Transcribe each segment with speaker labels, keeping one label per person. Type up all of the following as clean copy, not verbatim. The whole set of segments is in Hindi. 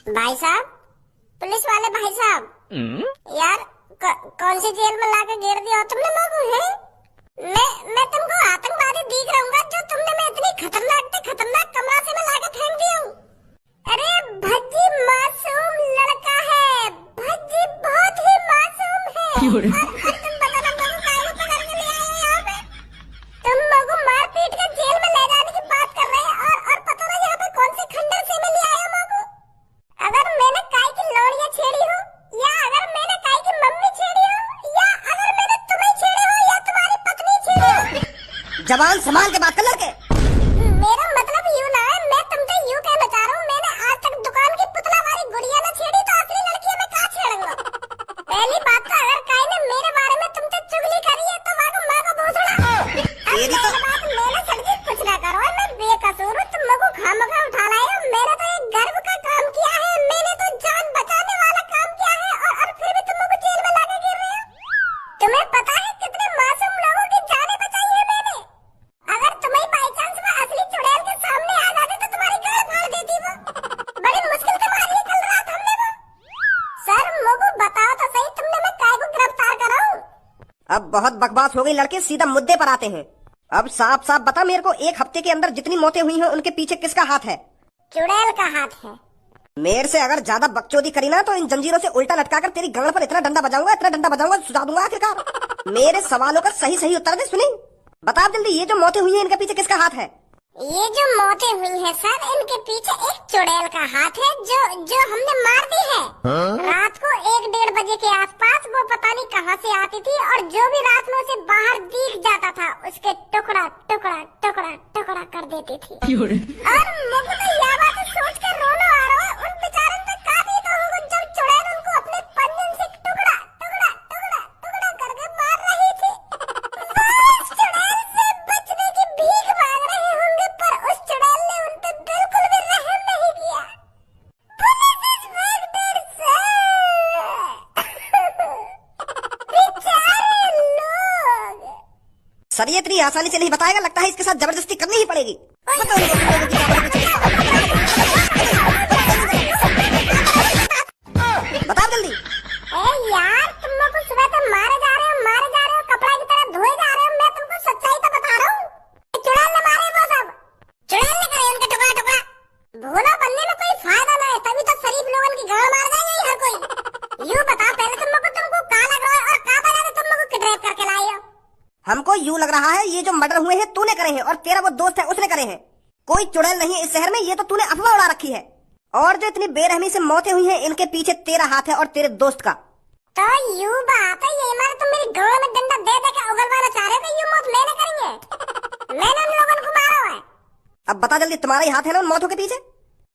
Speaker 1: भाई साहब, पुलिस वाले भाई साहब, यार कौन सी जेल में लाके घेर दिया तुमने लोगों है? मैं तुमको आतंकवादी दिख रहूंगा जो तुमने मैं इतनी खतरनाक कमरा से मैं लाके फेंक दिया हूँ। अरे भज्जी मासूम लड़का है, भज्जी बहुत ही मासूम है। और तुम बताना लोगों काहे पकड़ के ले आए यहाँ पे? तुम लोगों मार पीट के जेल में ले जाने की बात कर रहे हैं और पता नहीं यहाँ पे कौन से खंडर से में ले आए लोगों। अगर मैंने काय की लौड़ियाँ छेड़ी हो या अगर मैंने काय की मम्मी छेड़ी हो या अगर मैंने तुम्हें छेड़े हो या तुम्हारी पत्नी छेड़ी हो।
Speaker 2: जवान संभाल के बात कर लड़के।
Speaker 1: मेरा मतलब यूँ ना है, मैं तुमसे यूँ कहना चाह रहा हूँ, मैंने आज तक दुकान की पुतला वाली गुड़िया न छेड़ी तो असली लड़की मैं कहाँ छेड़ूंगा? पहली बात तो अगर काय ने मेरे बारे में तुमसे चुगली करी है तो माँ को भोसड़ा। मैंने सड़की कुछ ना करो, मैं बेकसूर हूँ, तुम लोगों खामखा उठा लाए हो। मैंने तो एक गर्व का काम किया है, मैंने तो जान बचाने वाला काम किया है और फिर भी तुम लोग जेल में लाके गिर रहे हो। तुम्हें पता है कितने मासूम लोगों की जानें बचाई है मैंने? अगर तुम्हें बाई चांस वो असली चुड़ैल के सामने आ जाते तो तुम्हारी गाड़ फाड़ देती वो। बड़ी मुश्किल से मारी है कल रात हमने वो। सर मोगू बताओ तो सही, तुमने मैं काय को गिरफ्तार कराऊं?
Speaker 2: अब बहुत बकवास हो गई लड़के, सीधा मुद्दे पर आते हैं। अब साफ साफ बता मेरे को, एक हफ्ते के अंदर जितनी मौतें हुई हैं उनके पीछे किसका हाथ है?
Speaker 1: चुड़ैल का हाथ है।
Speaker 2: मेरे से अगर ज्यादा बकचोदी करी ना तो इन जंजीरों से उल्टा लटकाकर तेरी गांड पर इतना डंडा बजाऊंगा सुझा दूंगा आखिरकार। मेरे सवालों का सही उत्तर दे। सुनी बता जल्दी, ये जो मौतें हुई हैं इनके पीछे किसका हाथ है?
Speaker 1: ये जो मौतें हुई हैं सर, इनके पीछे एक चुड़ैल का हाथ है जो हमने मार दी है। रात को 1-1:30 बजे के आसपास वो पता नहीं कहां से आती थी और जो भी रात में उसे बाहर दिख जाता था उसके टुकड़ा कर देती थी। और मुझे तो यह बात सोच कर रोना आ रहा है, उन बेचारों पे काफी तो होगा जब चुड़ैल उनको अपने पंजन से टुकड़ा करके मार रही थी। उस चुड़ैल से बचने की भीख मांग रहे होंगे पर उस चुड़ैल ने उन पे बिल्कुल भी रहम नहीं किया। पुलिस इंस्पेक्टर बेचारे लोग।
Speaker 2: सर ये इतनी आसानी से नहीं बताएगा, लगता है इसके साथ जबरदस्ती करनी ही पड़ेगी। बता जल्दी।
Speaker 1: यार तुम लोग को सुबह से मारे जा रहे हो कपड़ा की तरह धोए जा रहे हो, मैं तुमको सच्चाई तो बता रहा हूँ। चुड़ैल ने मारे वो सब, चुड़ैल ने करे उनके टुकड़ा। भोला बनने में कोई फायदा ना है, तभी तो शरीफ लोगों की गाड़ मार जाएंगे हर कोई। यूँ बता पहले तुमको कहाँ लग रहा है और कहाँ पर जाके तुम लोग किडनैप करके लाए हो?
Speaker 2: हमको यूँ लग रहा है ये जो मर्डर हुए हैं तूने करे हैं और तेरा वो दोस्त है उसने करे हैं। कोई चुड़ैल नहीं है इस शहर में, ये तो तूने अफवाह उड़ा रखी है। और जो इतनी बेरहमी से मौतें हुई हैं इनके पीछे तेरा हाथ है और तेरे दोस्त का।
Speaker 1: तो यूँ बात है, ये मारे तुम मेरी गाड़ में डंडा दे के उगलवाना चाह रहे हो? यूँ मौत मैंने करेंगे, मैंने उन लोगों को मारा हुआ है।
Speaker 2: अब बता जल्दी, तुम्हारा ही हाथ है ना उन मौतों के पीछे?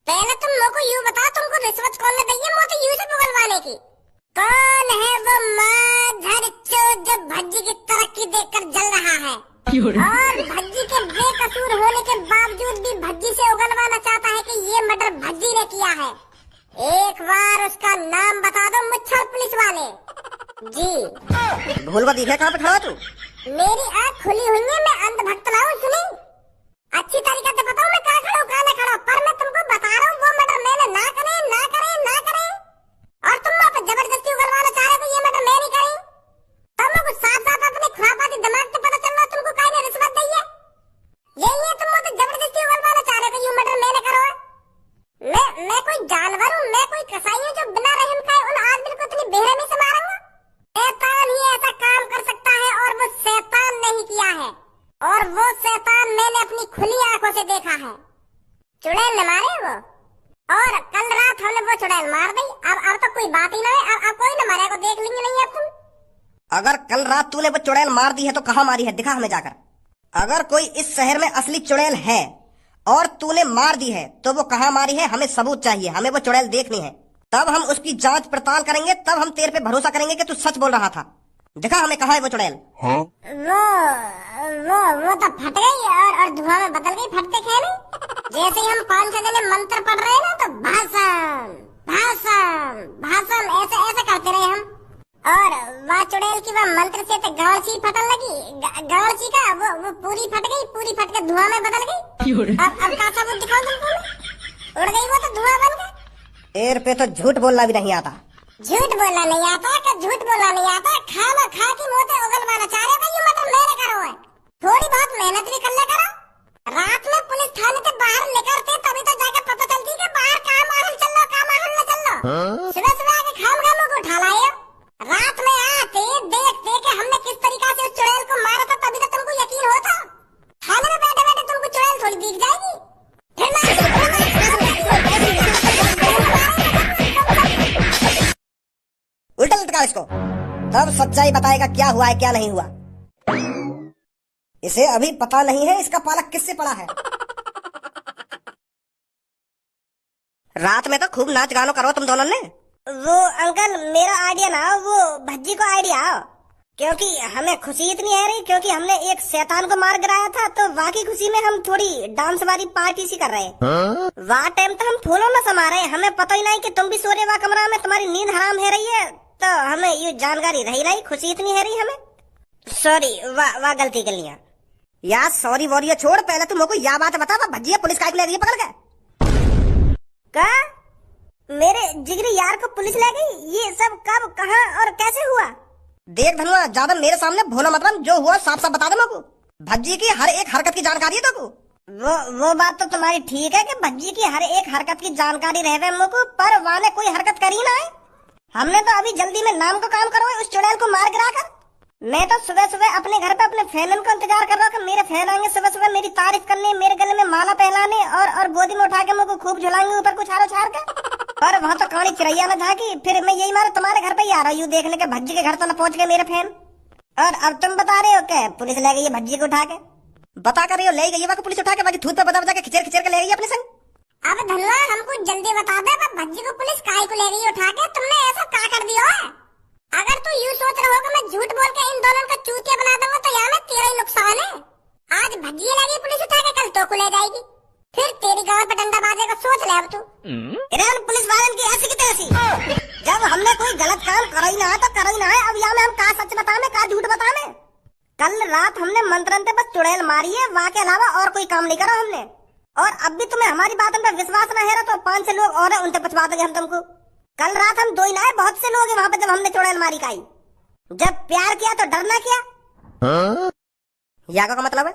Speaker 1: पहले तुम लोग को यूँ बता, तुमको रिश्वत कौन ने दी है मौत यूँ से उगलवाने की? कौन है वो माधर चोद जो भज्जी की तरक्की देखकर जल रहा है और भज्जी के बेकसूर होने के बावजूद भी भज्जी से उगलवाना चाहता है कि ये मर्डर भज्जी ने किया है? एक बार उसका नाम बता दो मुच्छर पुलिस वाले जी।
Speaker 2: भूलवा दिखे कहाँ पे खड़ा तू?
Speaker 1: मेरी आँख खुली हुई है, मैं अंधभक्त ना हूँ। सुनी अच्छी तरीके से बताओ मैं कहाँ खड़ा हूँ कहाँ न खड़ा हूँ, पर मैं तुमको बता रहा हूँ वो मर्डर मैंने ना करे और तुम वहाँ पे जबरदस्ती उगलवाना चाह रहे हो ये मर्डर मैं नहीं करी। तुम लोग साथ अपने खुरापाती दिमाग से पता चल रहा तुमको काहे ने रिश्वत दी है? यही है तुम लोग जबरदस्ती उगलवाना चाह रहे हो ये मर्डर मैंने करो है। मैं कोई जानवर हूँ, मैं कोई कसाई हूँ जो बिना रहम खाए उन आदमी को इतनी बेरहमी से मारूंगा? शैतान ही ऐसा काम कर सकता है और वो शैतान नहीं किया है और वो शैतान मैंने अपनी खुली आंखों से देखा है। चुड़ैल ने मारे वो और कल रात हमने वो चुड़ैल मार दी। अब तो कोई बात ही ना है, अब कोई न मारेगा, देख लेंगे नहीं अब तुम।
Speaker 2: अगर कल रात तूने वो चुड़ैल मार दी है तो कहाँ मारी है, दिखा हमें जाकर। अगर कोई इस शहर में असली चुड़ैल है और तूने मार दी है तो वो कहाँ मारी है, हमें सबूत चाहिए, हमें वो चुड़ैल देखनी है। तब हम उसकी जांच पड़ताल करेंगे, तब हम तेरे पे भरोसा करेंगे कि तू सच बोल रहा था। दिखा हमें कहाँ है वो चुड़ैल।
Speaker 1: वो तो फट गई और धुआं में बदल गई फटते खेले। जैसे ही हम 5-6 दिन मंत्र पढ़ रहे हैं ना तो भाषण ऐसे करते रहे हम। और वह चुड़ैल की वह मंत्र से तो गांची फटन लगी, गांची का वो पूरी फट गई, पूरी फट के धुआं में बदल गई। अब का सबूत दिखाऊं तुमको? उड़ गई वो तो धुआं बन गया।
Speaker 2: एर पे तो झूठ बोलना भी नहीं आता।
Speaker 1: झूठ बोलना नहीं आता कि झूठ बोलना नहीं आता, खाना खा की मोते उगलवाना चाह रहे हो, ये मतलब मेरे करो है। थोड़ी बहुत मेहनत भी कर ले करो। रात में पुलिस थाने के बाहर निकलते तभी तो जाके पता चलती कि बाहर कहाँ माहौल चल रहा, कहाँ माहौल न चल रहा। सुबह सुबह आके खाम खामों को उठा लाए हो। रात में आते देखते कि हमने किस तरीका से उस चुड़ैल को मारा था, तभी तो तुमको यकीन होता। थाने में बैठे बैठे तुमको चुड़ैल थोड़ी दिख जाएगी।
Speaker 2: उल्टा लटका इसको, तब सच्चाई बताएगा क्या हुआ है क्या नहीं हुआ। इसे अभी पता नहीं है इसका पालक किससे पड़ा है। रात में तो खूब नाच गानो करो तुम दोनों ने।
Speaker 3: वो अंकल मेरा आइडिया ना, वो भज्जी को आइडिया, क्योंकि हमें खुशी इतनी है रही क्योंकि हमने एक शैतान को मार गिराया था, तो वाकई खुशी में हम थोड़ी डांस वाली पार्टी सी कर रहे हैं। वहाँ टाइम तो हम फूलों में समा रहे हैं, हमें पता ही नहीं कि तुम भी सो रहे वहाँ कमरा में, तुम्हारी नींद हराम है रही है, तो हमें ये जानकारी रही नहीं, खुशी इतनी है रही हमें। सॉरी, वाह गलती कर लिया
Speaker 2: यार। सॉरी वॉरी छोड़, पहले तुम को यह बात बता, भज्जिया पुलिस काहे ले गई पकड़ के?
Speaker 3: का मेरे जिगरी यार को पुलिस ले गई? ये सब कब, कहाँ और कैसे हुआ?
Speaker 2: देख धनुआ, ज्यादा मेरे सामने भोला मत बन, जो हुआ साफ साफ बता दे मेरे को। भज्जी की हर एक हरकत की जानकारी है तेको।
Speaker 3: वो बात तो तुम्हारी ठीक है कि भज्जी की हर एक हरकत की जानकारी रहे मुझको, पर वाले कोई हरकत करी ना है। हमने तो अभी जल्दी में नाम को काम करो, उस चुड़ैल को मार गिरा कर। मैं तो सुबह सुबह अपने घर पे अपने फैन को इंतजार कर रहा हूँ कि मेरे फैन आएंगे सुबह सुबह मेरी तारीफ करने, मेरे गले में माला पहनाने और गोदी में उठा के मुझको खूब झुलाएंगे ऊपर कुछ हारो छाड़ के। और वहाँ तो कहानी चिड़ैया न झाकी, फिर मैं यही मारे तुम्हारे घर पे ही आ रहा हूँ देखने के भज्जी के घर तो न पहुँच गए मेरे फैन। और अब तुम बता रहे हो कि पुलिस ले गई भज्जी को उठा के?
Speaker 2: बता कर रही हो ले गई है पुलिस उठा के, बाकी थूत पे बता के खिचर खिचर के ले गई अपने संग।
Speaker 1: अब धनवा हमको जल्दी बता दे, भज्जी को पुलिस काहे को ले गई उठा के? तुमने ऐसा क्या कर दिया है? अगर तू यूं सोच रहा हो कि मैं झूठ बोल के इन दोनों का चूतिया बना दूंगा तो यहाँ में तेरा ही नुकसान है। आज भज्जी ले गई पुलिस उठा के, कल तो को ले जाएगी, फिर तेरी गांव पे डंडा बाजेगा, सोच ले अब तू।
Speaker 3: पुलिस वालन की ऐसी की तैसी, जब हमने कोई गलत काम करा ही ना है तो करा ही ना है। अब यहाँ में हम का सच बताने का झूठ बताने? कल रात हमने मंत्रन बस चुड़ैल मारी है, वहाँ के अलावा और कोई काम नहीं करा हमने। और अब भी तुम्हें हमारी बातों पर विश्वास न है तो 5 लोग और है, उनसे पूछवा देंगे हम तुमको। कल रात हम 2 ही ना है, बहुत से लोग हैं वहाँ पे जब हमने चुड़ैल मारी काई। जब प्यार किया तो डरना क्या?
Speaker 2: या का मतलब है?